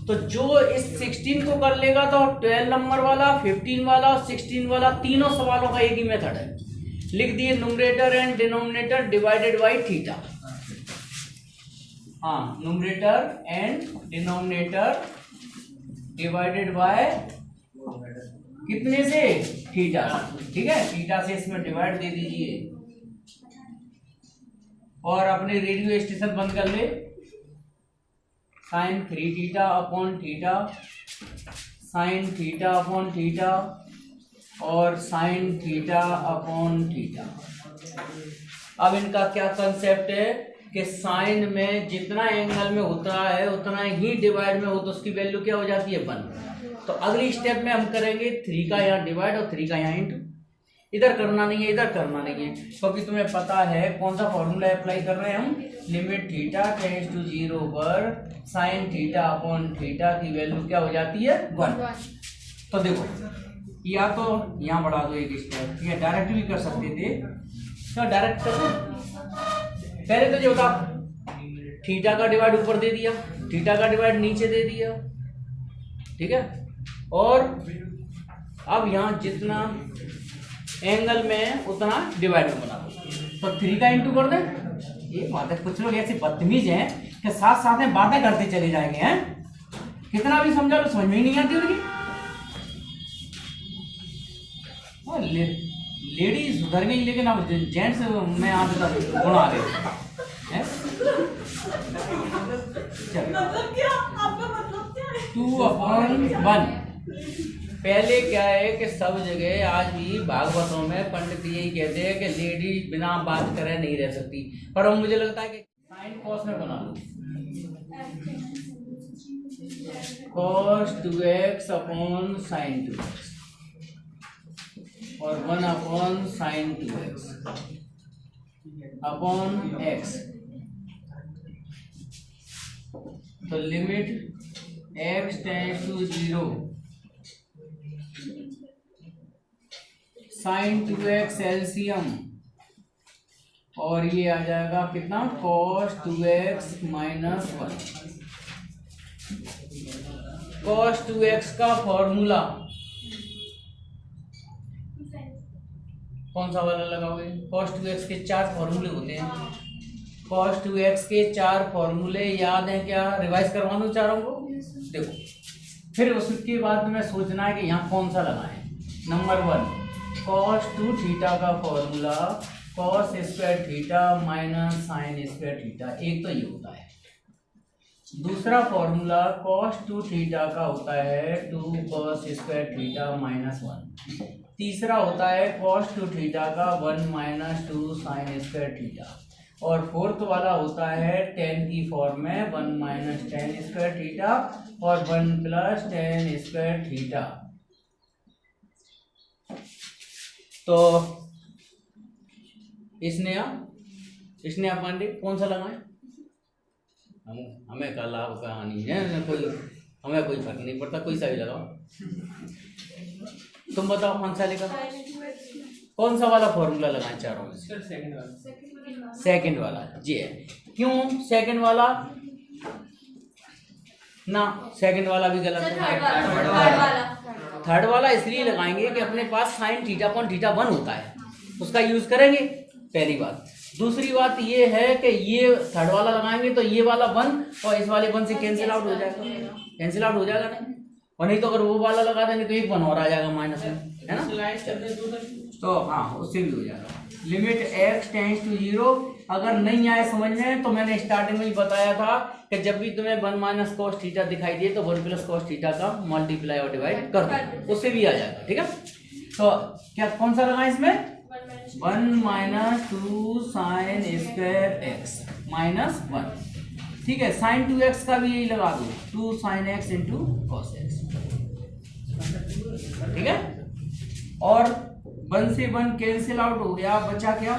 तो जो इस 16 को कर लेगा तो 12 नंबर वाला, 15 वाला और 16 वाला तीनों सवालों का एक ही मेथड है। लिख दिए numerator and denominator divided by theta. हाँ, numerator and denominator divided by कितने से? थीटा। ठीक है, थीटा से इसमें डिवाइड दे दीजिए और अपने रेडियो स्टेशन बंद कर ले। Sine 3 theta upon theta, sine theta upon theta और साइन थीटा अपॉन थीटा। अब इनका क्या कंसेप्ट है कि साइन में जितना एंगल में होता है उतना ही डिवाइड में हो तो उसकी वैल्यू क्या हो जाती है? 1। तो अगली स्टेप में हम करेंगे 3 का यहाँ डिवाइड और 3 का यहाँ इंटू। इधर करना नहीं है, इधर करना नहीं है, क्योंकि तुम्हें पता है कौन सा फॉर्मूला अप्लाई कर रहे हैं हम। लिमिट थीटा टेंड्स टू 0 पर साइन थीटा अपॉन थीटा की वैल्यू क्या हो जाती है? 1। तो देखो, या तो यहाँ बढ़ा दो एक स्टेप, या डायरेक्ट भी कर सकते थे। तो डायरेक्ट कर दो। पहले तो जो था थीटा का डिवाइड ऊपर दे दिया, थीटा का डिवाइड नीचे दे दिया, ठीक है। और अब यहाँ जितना एंगल में उतना डिवाइड में बना दो। तो 3 का इंटू कर दें। ये बात है, कुछ लोग ऐसे बदतमीज हैं कि साथ साथ में बातें करते चले जाएंगे हैं। कितना भी समझा लो समझ में ही नहीं आती उनकी। लेडीज सुधर गई लेकिन अब जेंट्स में आज गुण आ गए हैं। 2/1। पहले क्या है कि सब जगह आज भी भागवतों में पंडित यही कहते हैं कि लेडीज बिना बात करे नहीं रह सकती, पर अब मुझे लगता है कि साइन कॉस में बना लो। cos 2x upon sine 2x और 1 upon sine 2x upon x। तो limit x tends to 0 sine 2x LCM, और ये आ जाएगा कितना? cos 2x minus 1। cos 2x का फॉर्मूला कौन सा वाला लगाओगे? cos 2x के 4 फॉर्मूले होते हैं। cos 2x के 4 फॉर्मूले याद हैं क्या? रिवाइज करवा दूं चारों को? देखो, फिर उसके बाद में सोचना है कि यहाँ कौन सा लगाएं। नंबर 1, cos 2 थीटा का formula cos square theta minus sine square theta, एक तो ये होता है। दूसरा फॉर्मूला cos 2 थीटा का होता है 2 cos स्क्वायर थीटा माइनस 1। तीसरा होता है cos 2 थीटा का 1 माइनस 2 साइन स्क्वायर थीटा। और फोर्थ वाला होता है tan की फॉर्म में 1 माइनस tan स्क्वायर थीटा और 1 प्लस tan स्क्वायर थीटा। तो इसने पांडे कौन सा लगाएं? हमें का लाभ कहानी है, हमें कोई फर्क नहीं पड़ता, कोई सा भी लगाओ। तुम बताओ कौन सा लेगा? कौन सा वाला फॉर्मूला लगाएं चारों में? सेकंड वाला जी है। क्यों सेकंड वाला? ना, सेकंड वाला भी गलत है। थर्ड वाला इसलिए लगाएंगे कि अपने पास साइन थीटा अपॉन थीटा 1 होता है, उसका यूज करेंगे, पहली बात। दूसरी बात ये है कि ये थर्ड वाला लगाएंगे तो ये वाला 1 और इस वाले 1 से कैंसिल आउट हो जाएगा, कैंसिल आउट हो जाएगा नहीं। और नहीं तो अगर वो वाला लगा देंगे तो एक 1 और आ जाएगा माइनस में, है ना। तो हाँ, उससे भी हो जाएगा। Limit x tends to 0। अगर नहीं आए समझ में तो मैंने स्टार्टिंग में ही बताया था कि जब भी तुम्हें 1 माइनस कॉस थीटा दिखाई दे तो 1 प्लस कॉस थीटा का मल्टीप्लाई और डिवाइड कर दो, उससे भी आ जाएगा, ठीक है। तो क्या कौन सा लगा इसमें? 1 minus 2 sine square x minus 1, ठीक है। साइन 2x का भी यही लगा दो, 2 sine x into cos x, ठीक है। और 1 से 1 कैंसिल आउट हो गया, बचा क्या?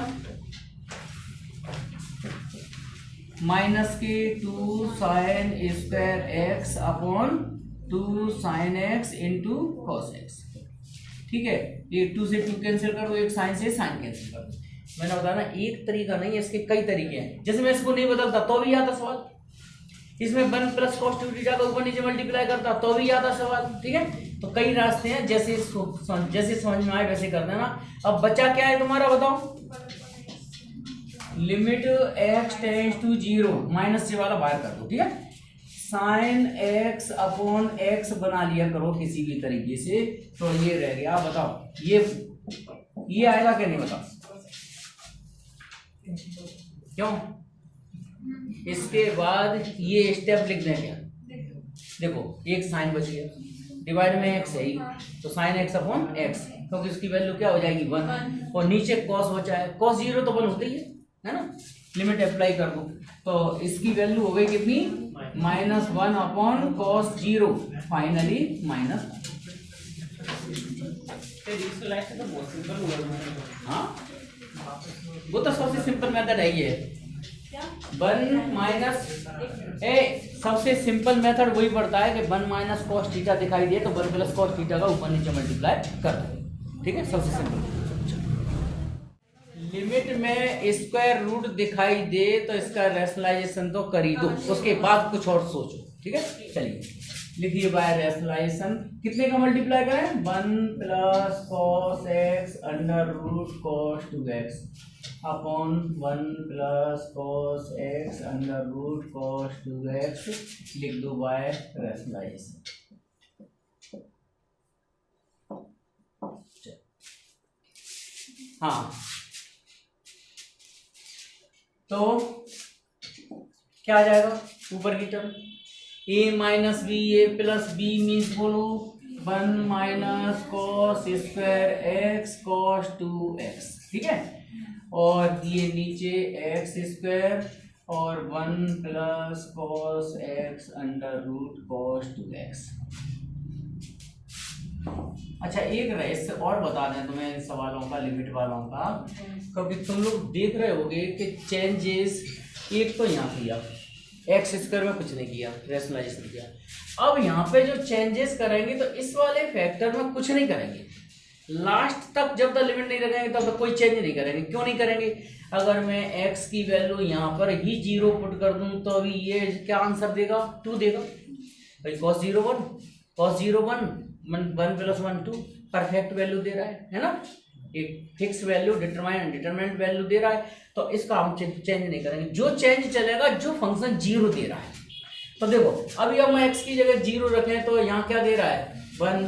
माइनस के 2 sine square x upon 2 sine x into cos x, ठीक है। ये 2 से 2 कैंसिल कर दो, एक साइन से साइन कैंसिल कर दो। मैंने बताया ना, एक तरीका नहीं है, इसके कई तरीके हैं। जैसे मैं इसको नहीं बदलता तो भी आता सवाल, इसमें 1 प्लस कॉस 2 थीटा का ऊपर नीचे मल्टीप्लाई करता तो भी आता सवाल। ठीक है, तो कई रास्ते हैं, जैसे समझ में आए वैसे कर देना। अब बचा क्या है तुम्हारा, बताओ। Limit x tends to 0, minus से वाला बाहर कर दो। ठीक है, साइन x अपॉन x बना लिया करो किसी भी तरीके से, तो ये रह गया। आप बताओ ये आएगा क्या, नहीं बताओ क्यों। इसके बाद ये स्टेप लिख दें क्या, देखो एक साइन बच गया, डिवाइड में x है ही, तो साइन x अपॉन x, क्योंकि उसकी वैल्यू क्या हो जाएगी 1, और नीचे कॉस बचा है, कॉस 0 तो 1 होता ही है ना। लिमिट अप्लाई कर दो तो इसकी वैल्यू हो गई कितनी, -1 अपॉन कॉस 0, फाइनली माइनस। हाँ वो तो सबसे सिंपल मेथड है ये, 1 माइनस सबसे सिंपल मेथड वही पड़ता है कि 1 माइनस कॉस थीटा दिखाई दे तो 1 प्लस कॉस थीटा का ऊपर नीचे मल्टीप्लाई कर दो। ठीक है, सबसे सिंपल। लिमिट में स्क्वायर रूट दिखाई दे तो इसका रैशनलाइजेशन तो कर ही दो, उसके बाद कुछ और सोचो। ठीक है, चलिए लिखिए बाय रैशनलाइजेशन कितने का मल्टीप्लाई करें, 1 plus cos x under root cos 2x upon 1 plus cos x under root cos 2x, लिख दो बाय रैशनलाइजेशन। हाँ तो क्या आ जाएगा ऊपर की term, a minus b a plus b means बोलो 1 minus cos square x cos 2x। ठीक है, और ये नीचे एक्स स्क्वायर और 1 plus cos x under root cos 2x। अच्छा एक रहस्य और बता दें तुम्हें इन सवालों का, लिमिट वालों का, क्योंकि तुम लोग देख रहे होगे कि चेंजेस एक तो यहाँ किया, एक्स स्क्वायर में कुछ नहीं किया, रैशनलाइजेशन किया। अब यहाँ पे जो चेंजेस करेंगे तो इस वाले फैक्टर में कुछ नहीं करेंगे, लास्ट तक जब तक लिमिट नहीं रखेंगे तब तक कोई चेंज नहीं करेंगे। क्यों नहीं करेंगे, अगर मैं x की वैल्यू यहाँ पर ही 0 पुट कर दूं तो अभी ये क्या आंसर देगा, 2 देगा भाई। cos 0 1, cos 0 1, 1 plus 1 2, perfect value दे रहा है ना, एक फिक्स वैल्यू डिटरमिनेंट वैल्यू दे रहा है, तो इसका हम चेंज नहीं करेंगे। जो चेंज चलेगा जो फंक्शन 0 दे रहा है, तो देखो अभी अब मैं x की जगह 0 रखें तो यहाँ क्या दे रहा है 1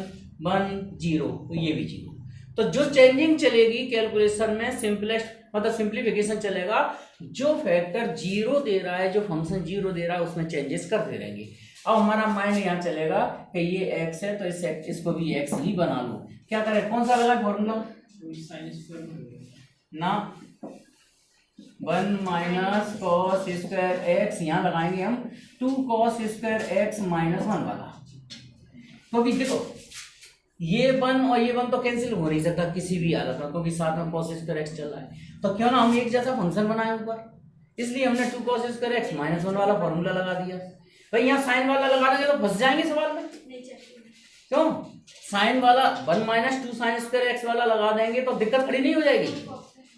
1 0, तो ये भी 0। तो जो चेंजिंग चलेगी कैलकुलेशन में सिंपलेस्ट मतलब सिंप्लीफिकेशन चलेगा, जो फैक्टर 0 दे रहा है, जो फंक्शन 0 दे रहा है उसमें चेंजेस करते रहेंगे। अब हमारा माइंड यहाँ चलेगा कि ये x है तो इसको भी x ही बना लो। क्या करें, कौन सा वाला फॉर्मूला ना, 1 माइनस कॉस स्क्वायर एक्स यहाँ लगाएंगे हम 2 कॉस स्क्वायर एक्स माइनस 1 वाला, क्योंकि देखो ये 1 और ये 1 तो कैंसिल हो नहीं सकता किसी भी हालत में, क्योंकि साथ में कॉस स्क्वायर एक्स चल रहा है। तो क्यों ना हम एक जैसा फंक्शन बनाए ऊपर, इसलिए हमने 2 कॉस स्क्वायर एक्स माइनस 1 वाला फॉर्मूला लगा दिया। भाई यहाँ साइन वाला लगा देंगे तो फंस जाएंगे सवाल में, क्यों साइन वाला 1 माइनस 2 साइन स्क्वायर एक्स वाला लगा देंगे तो दिक्कत खड़ी नहीं हो जाएगी।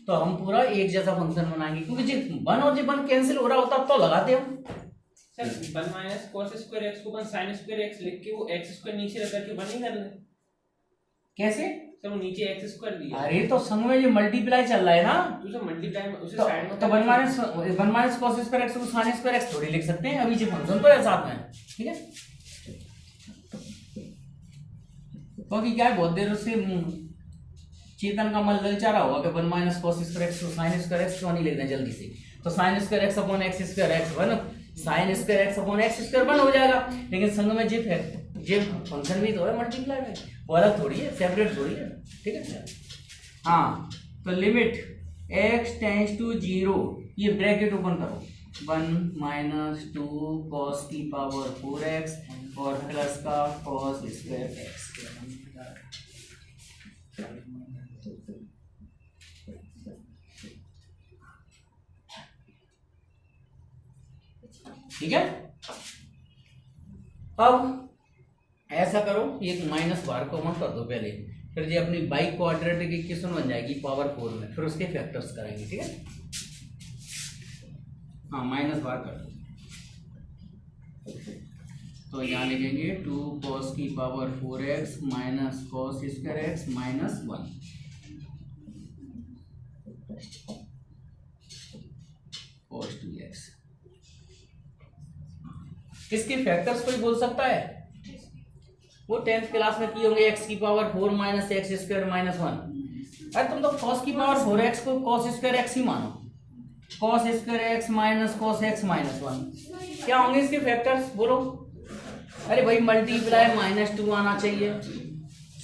तो हम पूरा एक जैसा फंक्शन बनाएंगे, क्योंकि जी 1 और जी 1 कैंसिल हो रहा होता तो लगाते हम। Sir 1 minus cos square x को 1 साइन स्क्वायर एक्स लिख के वो एक्स स्क्वायर नीचे रख करके 1 नहीं कर ले, कैसे सर वो नीचे एक्स स्क्वायर दिया। अरे तो संग में ये मल्टीप्लाई चल रहा है ना, तो सर मल्टीप्लाई में उसे तो, साइड में तो 1 माइनस कॉस स्क्वायर एक्स को साइन स्क्वायर एक्स थोड़ी लिख सकते हैं, अभी ये फंक्शन तो है साथ में। ठीक है, क्योंकि क्या है बहुत देर उससे चेतन का मन ललचा रहा होगा कि 1 माइनस कॉस स्क्वायर एक्स को साइन स्क्वायर एक्स क्यों नहीं लिखना जल्दी से, तो sine square x upon x square x 1, sine square x upon x square 1 हो जाएगा। लेकिन संग में जे फंक्शन भी तो है मल्टीप्लाई में, वो अलग थोड़ी है, सेपरेट थोड़ी है। ठीक है, हाँ तो लिमिट x टेंड्स टू 0, ये ब्रैकेट ओपन करो, 1 माइनस 2 कॉस की पावर 4x और प्लस का कॉस स्क्वायर एक्स। ठीक है, अब ऐसा करो एक माइनस बार को कॉमन कर दो पहले, फिर ये अपनी बाइक क्वाड्रेटिक इक्वेशन बन जाएगी पावर 4 में, फिर उसके फैक्टर्स करेंगे। ठीक है, हाँ माइनस बार कर दो। तो यहाँ लिखेंगे 2 cos की power 4x minus cos square x minus 1 cos 2x। इसके फैक्टर्स कोई बोल सकता है? वो 10th क्लास में किए होंगे, x की power 4 minus x square minus 1। अरे तुम तो cos की पावर 4x को cos स्क्वायर एक्स ही मानो, cos square x minus cos x minus 1। क्या होंगे इसके फैक्टर्स बोलो? अरे भाई मल्टीप्लाई -2 आना चाहिए,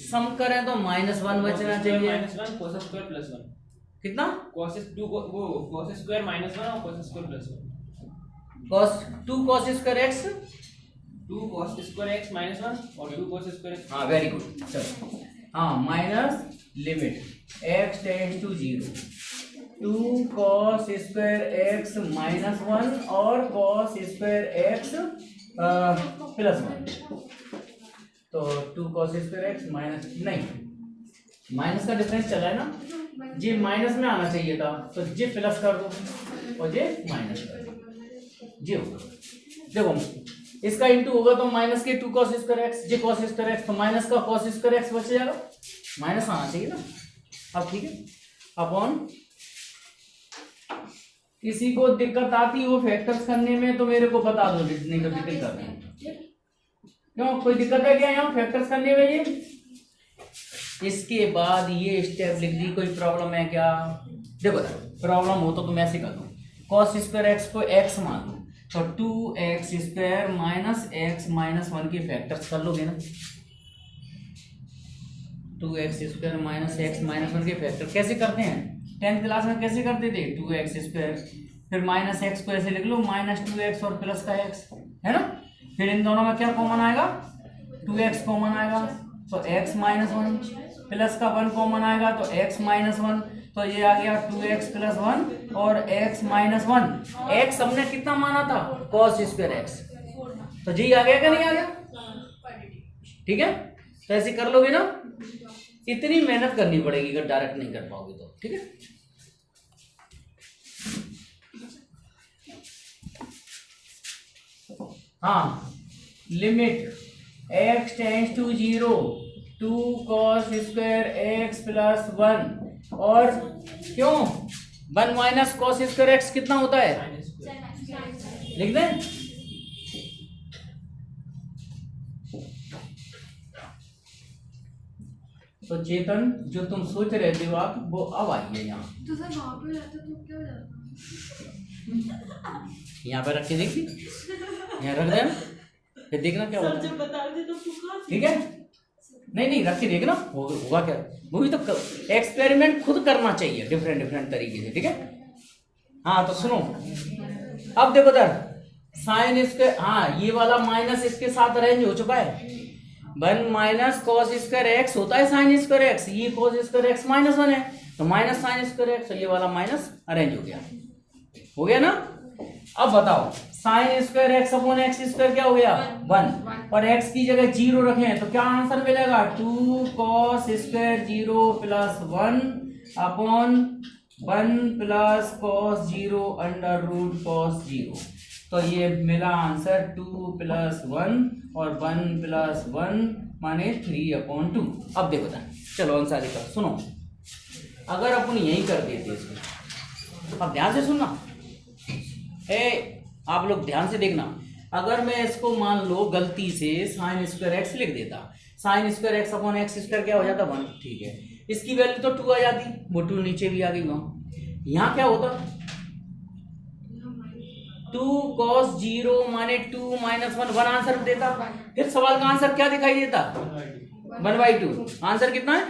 सम करें तो -1 बचना चाहिए। -1 cos स्क्वायर प्लस 1 कितना? cos स्क्वायर -1 और cos square plus 1। 2 cos square x 2 cos square x -1 और 2 cos स्क्वायर एक्स। हाँ वेरी गुड, चलो हाँ minus limit x tends to 0 2 cos square x minus 1 और cos स्क्वायर एक्स प्लस 1। तो 2 cos square x minus, नहीं minus का difference चला है ना, जी माइनस में आना चाहिए था, तो जी प्लस कर दो और जे माइनस कर दो, जी होगा। देखो इसका इंटू होगा तो माइनस के 2 cos स्क्वायर एक्स, जे cos स्क्वायर एक्स, तो माइनस का cos स्क्वायर एक्स बच जाएगा, माइनस आना चाहिए ना। अब ठीक है, अपॉन किसी को दिक्कत आती हो फैक्टर्स करने में तो मेरे को बता दो, नहीं तो दिक्कत कर रहे हैं। क्यों, कोई दिक्कत है क्या यहाँ फैक्टर्स करने में? ये इसके बाद ये स्टेप लिख दी, कोई प्रॉब्लम है क्या? देखो प्रॉब्लम हो तो मैं ऐसे कर दूं, cos स्क्वायर एक्स को x मान लो तो 2x square minus x minus 1 के फैक्टर्स कर लोगे ना। 2x square minus x minus 1 के फैक्टर कैसे करते हैं? 10th क्लास में कैसे करते थे? 2x स्क्वायर फिर माइनस एक्स को ऐसे लिख लो -2x और प्लस का x, है ना। फिर इन दोनों में क्या कॉमन आएगा? 2x कॉमन आएगा तो x माइनस 1, प्लस का 1 कॉमन आएगा तो x माइनस 1, तो ये आ गया 2x प्लस 1 और x माइनस 1। x हमने कितना माना था? cos स्क्वायर एक्स, तो जी आ गया क्या नहीं आ गया? ठीक है, तो ऐसे कर लोगे ना। इतनी मेहनत करनी पड़ेगी अगर डायरेक्ट नहीं कर पाओगे तो, ठीक है। हाँ limit x tends to 0 2 cos square x plus 1 और क्यों 1 माइनस cos स्क्वायर एक्स कितना होता है? लिख दें। तो चेतन जो तुम सोच रहे थे आप वो अब आई है यहाँ। तो सर वहाँ पे रहता तो क्या हो जाता? यहाँ पे रख के देखी, यहाँ रख देना फिर देखना क्या होता है, बता दे तो ठीक है। नहीं रख के देखना होगा क्या। वो भी तो एक्सपेरिमेंट खुद करना चाहिए डिफरेंट तरीके से, ठीक है। हाँ तो सुनो, अब देखो इधर साइन इसके, हाँ ये वाला माइनस इसके साथ अरेंज हो चुका है। 1 माइनस cos स्क्वायर एक्स होता है साइन स्क्वायर एक्स, ये cos स्क्वायर एक्स माइनस 1 है तो माइनस साइन स्क्वायर एक्स, तो ये वाला माइनस अरेंज हो गया ना। अब बताओ sine square x upon x square क्या हो गया? 1 और x की जगह 0 रखें तो क्या आंसर मिलेगा? 2 cos square 0 plus 1 upon 1 plus cos 0 under root cos 0। तो ये मिला आंसर 2 प्लस 1 और 1 प्लस 1 माने 3/2। अब देखो था, चलो आंसर लिखो। सुनो अगर अपन यही कर देते इसको, अब ध्यान से सुनना, आप लोग ध्यान से देखना। अगर मैं इसको मान लो गलती से साइन स्क्वायर एक्स लिख देता, sine square x upon x square क्या हो जाता? 1, ठीक है। इसकी वैल्यू तो 2 आ जाती, वो 2 नीचे भी आ गई वहां। यहाँ क्या होता? 2 cos 0 माने 2 माइनस 1 आंसर देता। फिर सवाल का आंसर क्या दिखाई देता? 1/2। आंसर कितना है?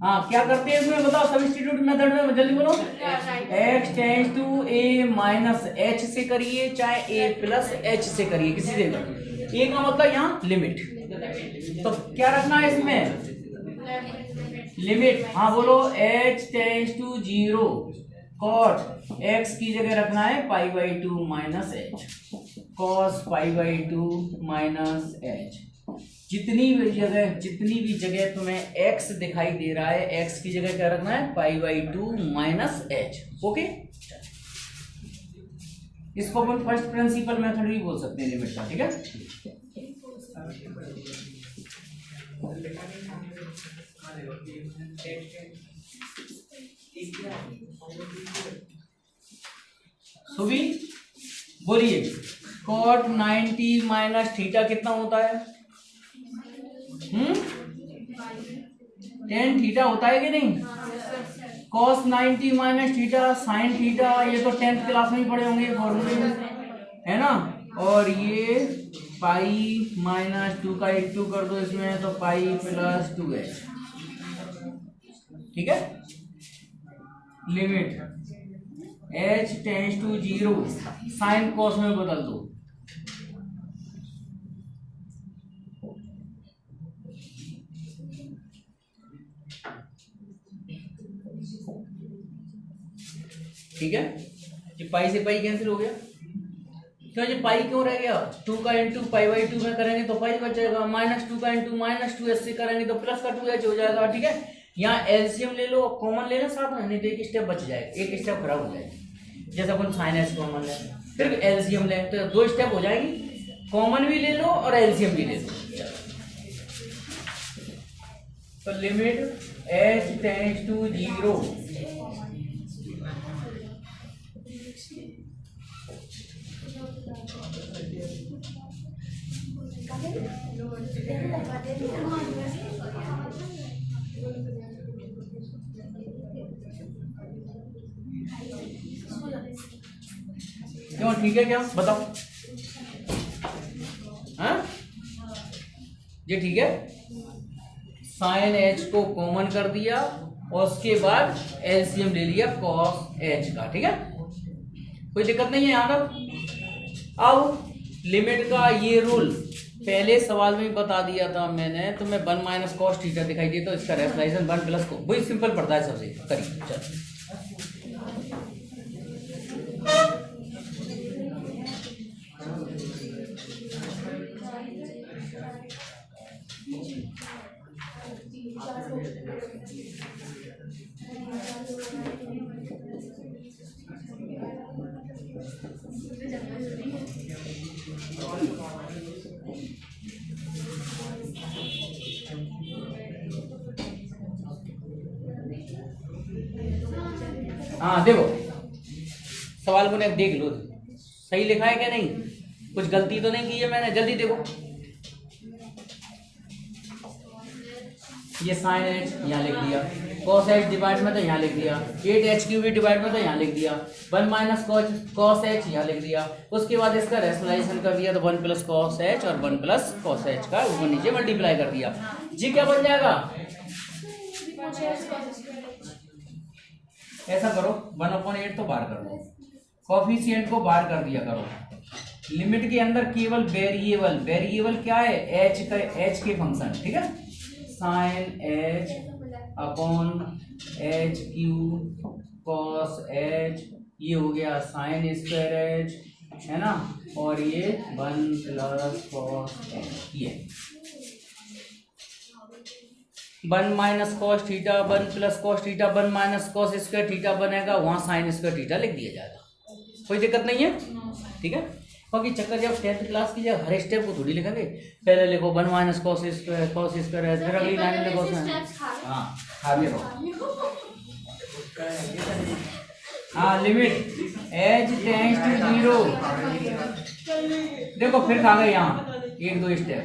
हाँ क्या करते हैं इसमें बताओ, सब्स्टिट्यूट मेथड में जल्दी बोलो। x tends to a minus h से करिए चाहे a प्लस h से करिए, किसी से करिए। a का मतलब यहाँ लिमिट, तो क्या रखना है इसमें? लिमिट। हाँ बोलो, h tends to 0 cot x की जगह रखना है π/2 minus h, cos π/2 minus h। जितनी भी जगह तुम्हें x दिखाई दे रहा है, x की जगह क्या रखना है, π/2 माइनस h। ओके, इसको अपन फर्स्ट प्रिंसिपल मेथड भी बोल सकते हैं लिमिट का, ठीक है। सुबी बोलिए, cot 90 माइनस थीटा कितना होता है? tan थीटा होता है कि नहीं? cos 90 minus theta sine theta, ये तो 10th क्लास में ही पढ़े होंगे फॉर्मूले में, है ना। और ये पाई माइनस 2 का इंटू कर दो इसमें, तो पाई प्लस 2h, ठीक है। Limit h tends to 0 sine cos में बदल दो, ठीक है। ये पाई से पाई कैंसिल हो गया, क्यों? ये पाई क्यों रह गया? 2 का इंटू π/2 में करेंगे तो पाई बच जाएगा, माइनस 2 का इंटू माइनस 2h से करेंगे तो प्लस का 2h हो जाएगा, ठीक है। यहाँ एलसीएम ले लो, कॉमन ले लो साथ में, नहीं तो एक स्टेप बच जाएगा, एक स्टेप खराब हो जाएगा। जैसे अपन साइन एच कॉमन ले फिर एलसीएम ले तो 2 स्टेप हो जाएगी, कॉमन भी ले लो और एलसीएम भी ले लो। तो लिमिट h टेंड्स टू 0 क्यों, ठीक है क्या, बताओ? हाँ, ये ठीक है। साइन एच को कॉमन कर दिया और उसके बाद एलसीएम ले लिया कॉस एच का, ठीक है। कोई दिक्कत नहीं है यहाँ तक। अब लिमिट का ये रूल पहले सवाल में बता दिया था मैंने, तो मैं 1 माइनस कॉस थीटा दिखाई दिया तो इसका रेशनलाइजेशन 1 प्लस को, वही सिंपल पड़ता है सबसे, करिए चलो। हाँ देखो, सवाल को देख लो, सही लिखा है क्या नहीं, कुछ गलती तो नहीं की है मैंने, जल्दी देखो। ये साइन एच यहाँ लिख दिया, कॉस एच डिवाइड में तो यहाँ लिख दिया, 8h³ डिवाइड में तो यहाँ लिख दिया, 1 माइनस कॉस एच यहाँ लिख दिया। उसके बाद इसका रेशनलाइजेशन कर दिया तो 1 प्लस कॉस एच और 1 प्लस कॉस एच का ऊपर नीचे मल्टीप्लाई कर दिया। जी क्या बन जाएगा? ऐसा करो 1/8 तो बाहर कर दो, कोफिशिएंट को बाहर कर दिया करो। लिमिट के अंदर केवल वेरिएबल क्या है? एच के फंक्शन, ठीक है। Sine h upon h q cos h, ये हो गया साइन स्क्वायर एच, है ना, और ये 1 प्लस कॉस एच, ये 1 minus cos theta 1 plus cos theta 1 minus cos square theta बनेगा, वहां साइन स्क्वायर थीटा लिख दिया जाएगा, कोई दिक्कत नहीं है, ठीक है। क्योंकि चक्कर जब 10th क्लास की जब हर स्टेप को थोड़ी लिखेंगे, पहले लिखो 1 माइनस कॉस स्क्वायर फिर अगली लाइन में लिखो, हाँ आगे रहो। हाँ, लिमिट एच टेंड्स टू 0, देखो फिर खा गए यहाँ 1-2 स्टेप।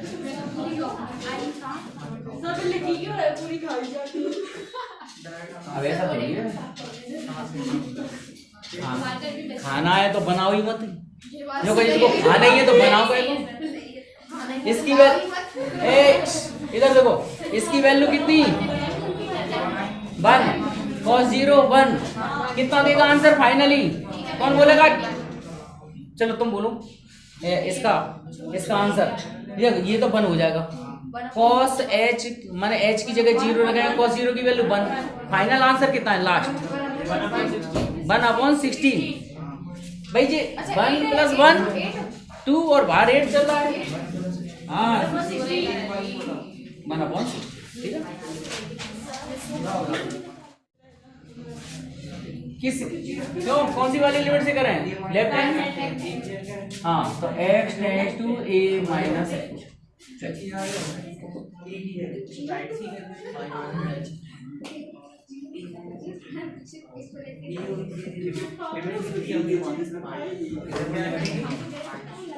अब ऐसा थोड़ी है, हाँ खाना है तो बनाओ ही मत, जो कोई इसको खाना ही है तो बनाओ कोई। इसकी इधर देखो, इसकी वैल्यू कितनी? 1 cos 0 1, कितना देगा आंसर फाइनली? कौन बोलेगा? चलो तुम बोलो इसका आंसर। ये तो 1 हो जाएगा। cos h माने h की जगह 0 लगाएंगे, cos 0 की वैल्यू 1, फाइनल आंसर कितना है लास्ट? 1/16 भाई जी। 1 + 1 2 और बाहर 8 चल रहा है, हाँ 1/6, ठीक है। किस क्यों कौन सी वाली लिमिट से करें, लेफ्ट हैंड। हाँ तो x tends to a minus h।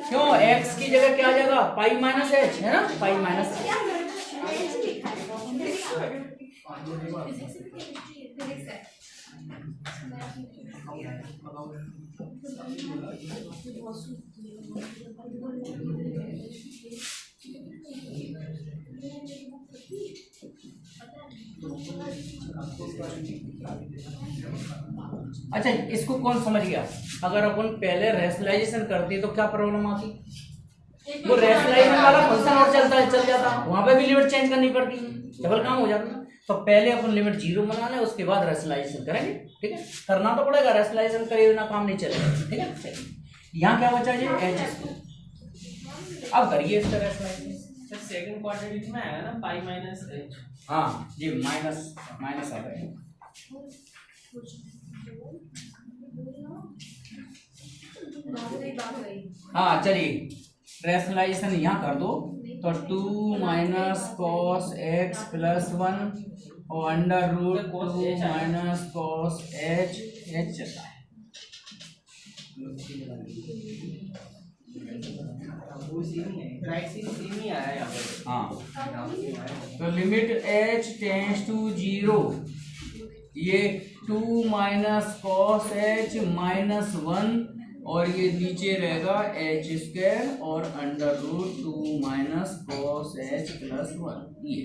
क्यों x की जगह क्या आ जाएगा, पाई माइनस h है ना, पाई माइनस अच्छा इसको कौन समझ गया। अगर अपन पहले रेशनलाइजेशन करते तो क्या प्रॉब्लम आती, वो रेशनलाइजेशन वाला फंक्शन और चल जाता, वहां पे भी लिमिट चेंज करनी पड़ती, डबल काम हो जाता। तो पहले अपन लिमिट 0 बना लें, उसके बाद रेशनलाइजेशन करेंगे, ठीक है। करना तो पड़ेगा, रेशनलाइजेशन करे बिना काम नहीं चलेगा, ठीक है। यहाँ क्या बचा जी, h। अब करिए इसका रेशनलाइजेशन। सेकंड क्वाड्रेटिक में आएगा ना पाई माइनस h। हाँ जी, माइनस माइनस आ गए। हाँ चलिए रेशनलाइजेशन यहाँ कर दो, तो 2 माइनस कॉस एक्स प्लस 1 और under root 2 minus cos h, h चलता है। हाँ तो लिमिट h टेंड्स टू 0, ये 2 माइनस कॉस एच माइनस 1 और ये नीचे रहेगा एच स्क्वायर और under root 2 minus cos h plus 1। ये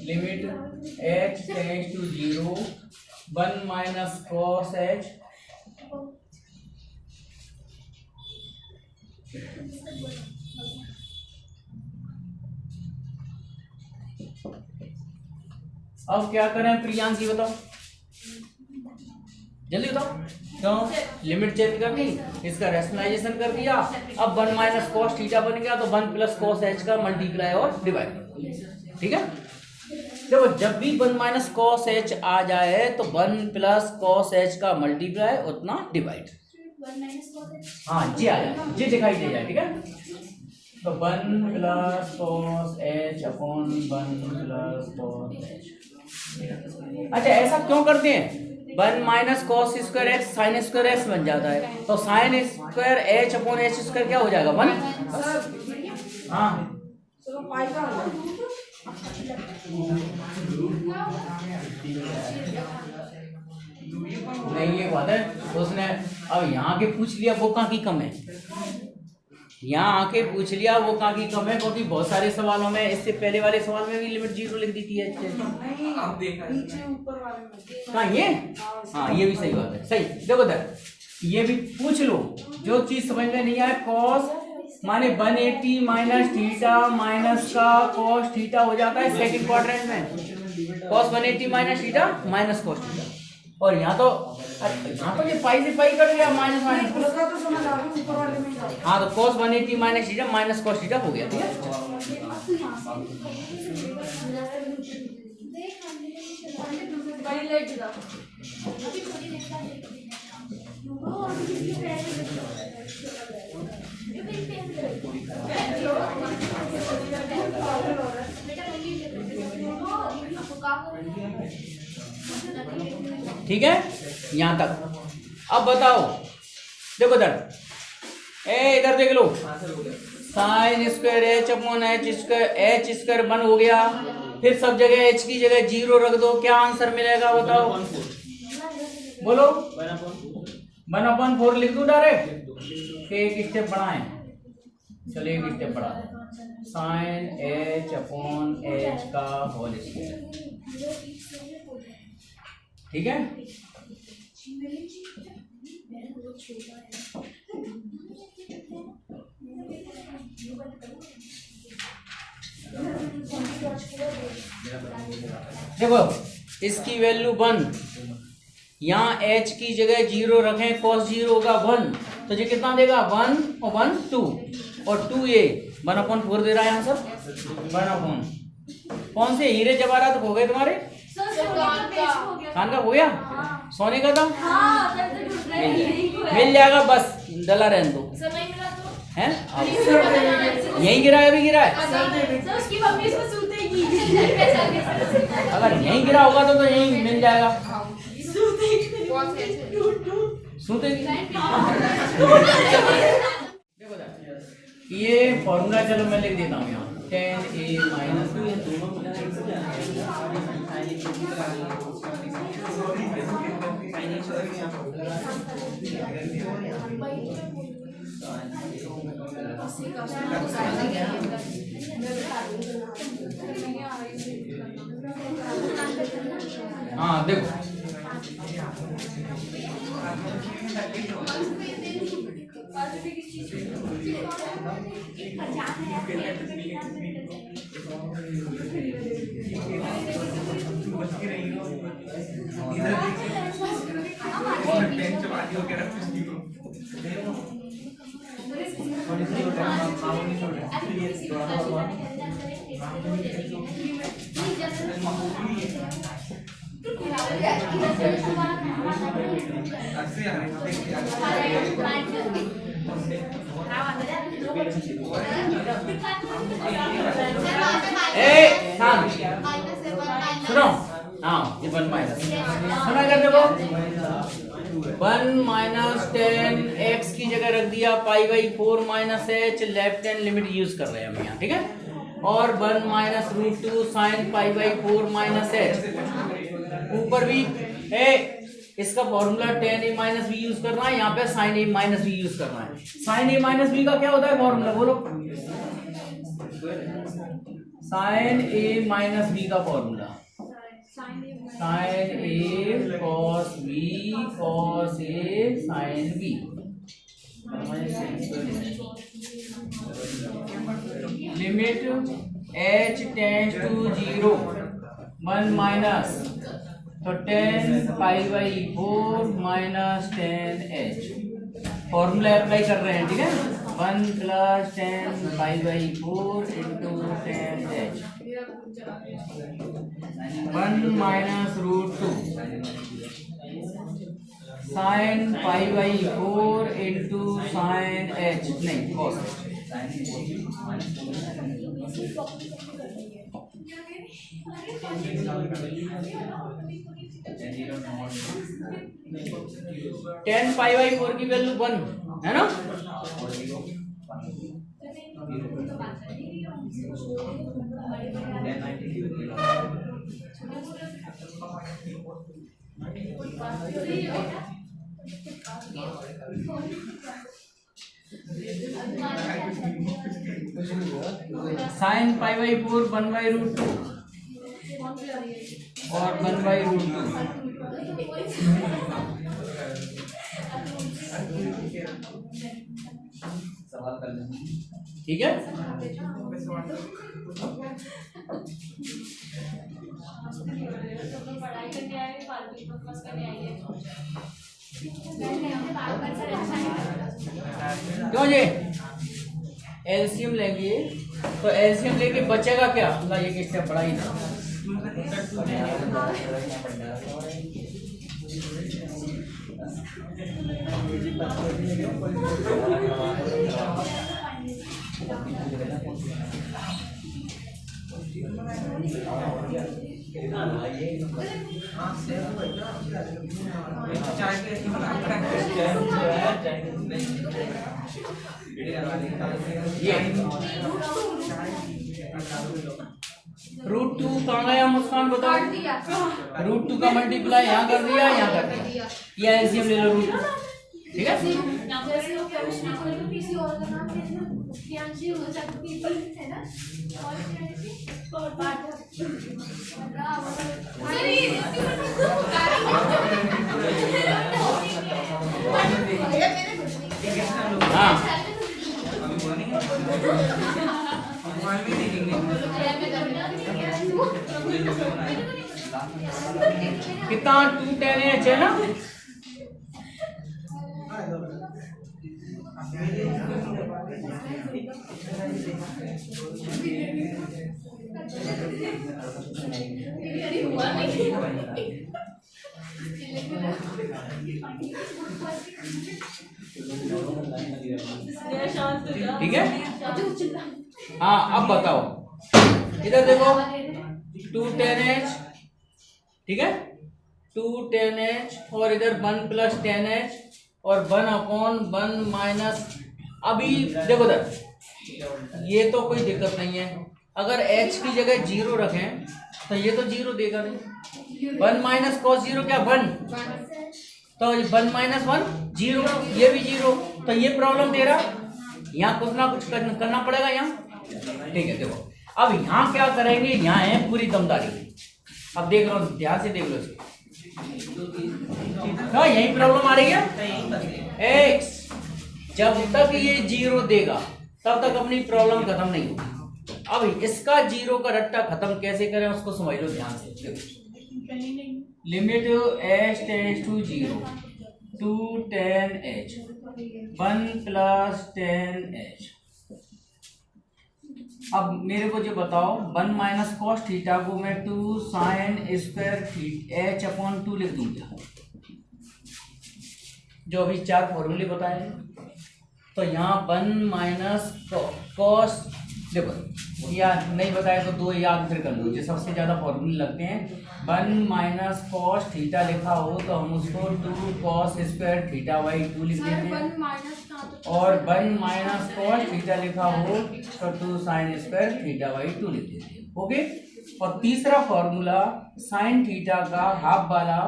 limit h tends to 0, 1 minus cos h अब क्या करें प्रियांश जी बताओ, जल्दी बताओ। क्यों, लिमिट चेंज कर दी, इसका रेशनलाइजेशन कर दिया। अब 1 माइनस कॉस थीटा बन गया, तो 1 प्लस कॉस एच का मल्टीप्लाई और डिवाइड कर दो, ठीक है। देखो जब भी 1 माइनस कॉस एच आ जाए तो 1 प्लस कॉस एच का मल्टीप्लाई उतना डिवाइड। हाँ जी आ जाए, जी दिखाई दे जाए, ठीक है। तो 1 plus cos H upon 1 plus cos H. अच्छा ऐसा क्यों करते हैं, 1 minus cos square x sine square x बन जाता है, तो sign square h upon h square क्या हो जाएगा 1। हाँ नहीं ये बात है, उसने अब यहाँ के पूछ लिया वो कहाँ की कम है, यहाँ आके पूछ लिया वो कहाँ की कम है, क्योंकि बहुत सारे सवालों में इससे पहले वाले सवाल में भी लिमिट 0 लिख दी थी। कहाँ ये, हाँ ये भी सही बात है, सही। देखो दर ये भी पूछ लो, जो चीज समझ में नहीं आए, कॉस माने 180 माइनस थीटा माइनस का कॉस थीटा हो जाता है सेकंड क्वाड्रेंट में, cos 180 minus theta minus cos theta. और यहाँ तो ये पाई से पाई कट गया, माइनस माइनस हाँ, तो cos 180 minus theta minus cos theta हो गया, ठीक ठीक है यहाँ तक। अब बताओ, देखो इधर देख लो, sine square h upon h square 1 हो गया, फिर सब जगह एच की जगह 0 रख दो, क्या आंसर मिलेगा बताओ, बोलो 1/4 लिख दूं डायरेक्ट, एक स्टेप बढ़ाएं, चलिए एक स्टेप बढ़ा, साइन एच अपॉन एच का होल स्क्वायर, ठीक है। देखो इसकी वैल्यू 1, यहाँ h की जगह 0 रखें, cos 0 होगा 1, तो ये कितना देगा 1 और 1 2 और 2a 1/4 दे रहा है यहाँ सर 1/। कौन से हीरे जवाहरात हो गए तुम्हारे? कान का हो गया? सोने का था? मिल जाएगा, बस डला रहने दो। हैं? यहीं गिरा है, अभी गिरा है। अगर यहीं गिरा होगा तो यहीं मिल जाएगा। सूतेगी। देखो ये फॉर्मूला, चलो मैं लिख देता हूँ यहाँ 10a माइनस हाँ देखो सुनो, हाँ ये 1 माइनस सुना कर देखो 1 माइनस 10 x की जगह रख दिया π/4 minus h, left hand limit use कर रहे हैं हम यहाँ, ठीक है। और 1 माइनस √2 साइन π/4 माइनस h, ऊपर भी है इसका formula tan a minus B use करना है, यहाँ पे sine a minus B use करना है। साइन a माइनस बी का क्या होता है फॉर्मूला बोलो? साइन a माइनस बी का formula sine a cos b cos a sine b। Limit h tends to 0 1 minus तो 10 π/4 माइनस 10h फॉर्मूला अप्लाई कर रहे हैं, ठीक है। 1 + 10 π/4 into 10h 1 minus √2 sine π/4 into sine h नहीं cos 10 π/4 की वैल्यू 1 है ना। साइन π/4 1/√2 और 1/√2 ठीक है। क्यों जी एलसीएम लेंगे तो एलसीएम लेके बचेगा क्या? ये किससे बड़ा ही था। √2 कहाँ गया मुस्कान बताओ? √2 का मल्टीप्लाई यहाँ कर दिया, यहाँ कर दिया, ये एलसीएम ले लो √2, ठीक है। हाँ कितना 210H है ना। ठीक है। हाँ अब बताओ, इधर देखो 210H, ठीक है 210H, और इधर 1 + 10H और 1/1 माइनस। अभी देखो इधर, ये तो कोई दिक्कत नहीं है, अगर H की जगह 0 रखें तो ये तो 0 देगा नहीं। 1 - cos 0 क्या 1, तो 1 - 1 0, ये भी 0, तो ये प्रॉब्लम दे रहा। यहाँ कुछ ना कुछ करना पड़ेगा यहाँ, ठीक है। देखो अब यहाँ क्या करेंगे, यहाँ है पूरी दमदारी। अब देख लो, ध्यान से देख लो इसको। हाँ यही प्रॉब्लम आ रही है। x जब तक ये 0 देगा तब तक अपनी प्रॉब्लम खत्म नहीं होगी। अब इसका 0 का रट्टा खत्म कैसे करें उसको समझ लो ध्यान से। Limit h tends to 0 210H 1 + 10H। अब मेरे को जो बताओ, 1 - cos थीटा को मैं 2 sin² H/2 लिख दूंगा, जो अभी 4 फॉर्मूले बताए। तो यहाँ 1 - cos, देखो या नहीं बताया तो 2 याद फिर कर लो, जो सबसे ज्यादा फॉर्मूले लगते हैं। 1 - cos थीटा लिखा हो तो हम उसको 2 cos²θ/2 लिख देते हैं, और 1 - cos थीटा लिखा हो तो 2 sin²θ/2 लिख देते हैं। ओके। और तीसरा फॉर्मूला sin थीटा का हाफ वाला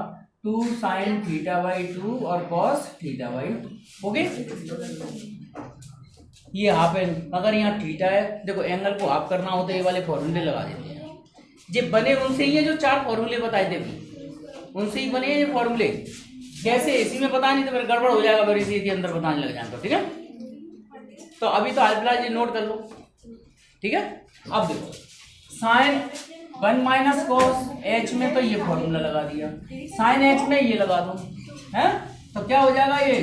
2 sin²θ/2 और cos θ/2। ओके। ये हाफ है, अगर यहाँ थीटा है, देखो एंगल को हाफ करना हो तो ये वाले फॉर्मूले लगा देते हैं। ये बने उनसे ही है जो 4 फॉर्मूले बताए थे, उनसे ही बने हैं ये फॉर्मूले। कैसे, इसी में पता नहीं तो फिर गड़बड़ हो जाएगा, फिर इसी के अंदर बताने लग जाएगा। ठीक है, तो अभी तो हाल ये नोट कर लो। ठीक है, अब देखो साइन 1 - cos h में तो ये फॉर्मूला लगा दिया, साइन h में ये लगा दो, है तो क्या हो जाएगा ये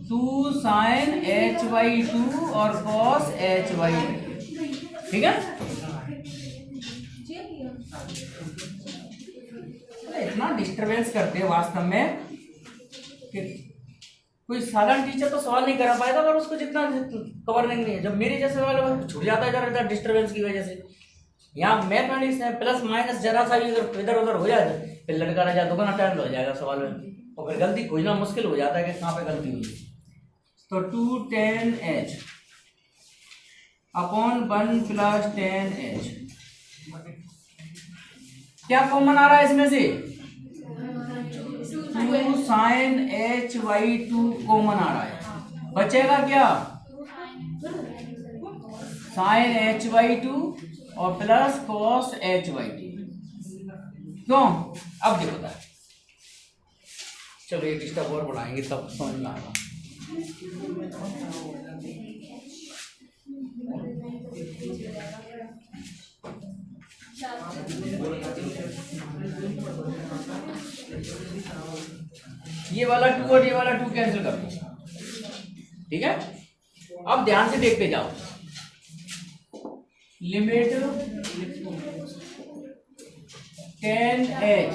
2 sin h/2 और cos h/2। ठीक है, इतना डिस्टरबेंस करते हैं वास्तव में कि कोई साधारण टीचर तो सवाल नहीं करा पाएगा, अगर उसको जितना कवर नहीं है। जब मेरे जैसे वाले छूट जाता है इधर डिस्टरबेंस की वजह से। यहाँ मैथमेटिक्स है, प्लस माइनस जरा सा भी इधर उधर हो जाए फिर लड़का रह जाए, दुगना टाइम लग जाएगा सवाल में, और फिर गलती खोजना मुश्किल हो जाता है कि कहाँ पे गलती हुई। तो 210H अपॉन 1 + 10H, क्या कॉमन आ रहा है इसमें से 2 sin h/2 कॉमन आ रहा है, बचेगा क्या sin h/2 और प्लस cos h/2। क्यों, अब देखो था, चलो एक स्टेप और बढ़ाएंगे तब समझ में आएगा। ये वाला 2 और ये वाला 2 कैंसिल कर दो। ठीक है, अब ध्यान से देखते जाओ। लिमिट 10H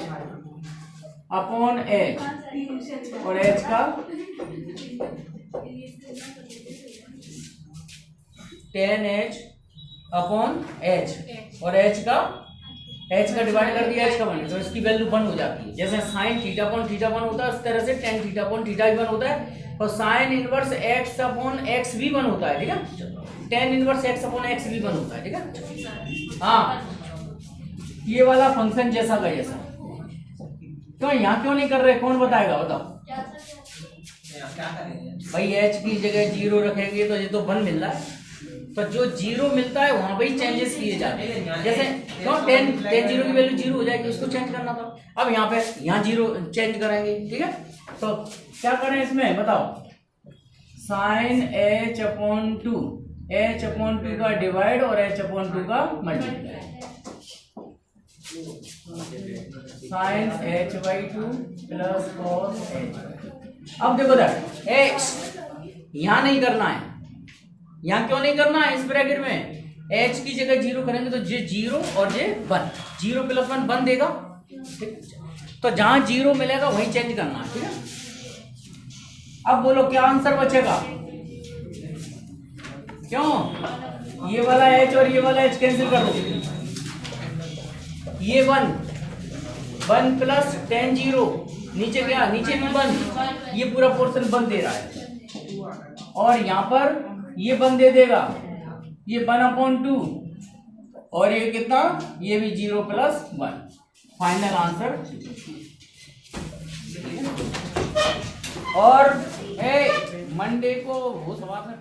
अपॉन H और H का 10H अपॉन H और H का डिवाइड कर दिया H का 1, तो इसकी वैल्यू 1 हो जाती है। जैसे साइन थीटा अपॉन थीटा 1 होता है उस तरह से टेन थीटा अपॉन थीटा भी 1 होता है, और sine inverse x upon x भी 1 होता है। ठीक है, tan inverse x upon x भी 1 होता है। ठीक है, हाँ ये वाला फंक्शन जैसा का जैसा। तो यहाँ क्यों नहीं कर रहे, कौन बताएगा, बताओ भाई। h की जगह 0 रखेंगे तो ये तो 1 मिल रहा है, तो जो 0 मिलता है वहां पर ही चेंजेस किए जाते हैं। जैसे क्यों 10 0 की वैल्यू 0 हो जाएगी, उसको चेंज करना था। अब यहाँ पे यहाँ 0 चेंज कराएंगे। ठीक है, तो क्या करें इसमें बताओ, साइन h/2 h/2 का डिवाइड और h/2 का multiply, sine h/2 plus cos h। अब देखो दैट x यहां नहीं करना है, यहां क्यों नहीं करना है, इस ब्रैकेट में h की जगह 0 करेंगे तो जे 0 और जे 1, 0 + 1 1 देगा, ठीक। तो जहां 0 मिलेगा वहीं चेंज करना है, ठीक है। अब बोलो क्या आंसर बचेगा, क्यों, ये वाला h और ये वाला h कैंसिल कर दो, ये 1 प्लस tan 0, नीचे क्या, नीचे भी 1, ये पूरा पोर्शन 1 दे रहा है, और यहां पर ये 1 दे देगा, ये 1/2, और ये कितना, ये भी 0 + 1, फाइनल आंसर। और मंडे को वो सवाल में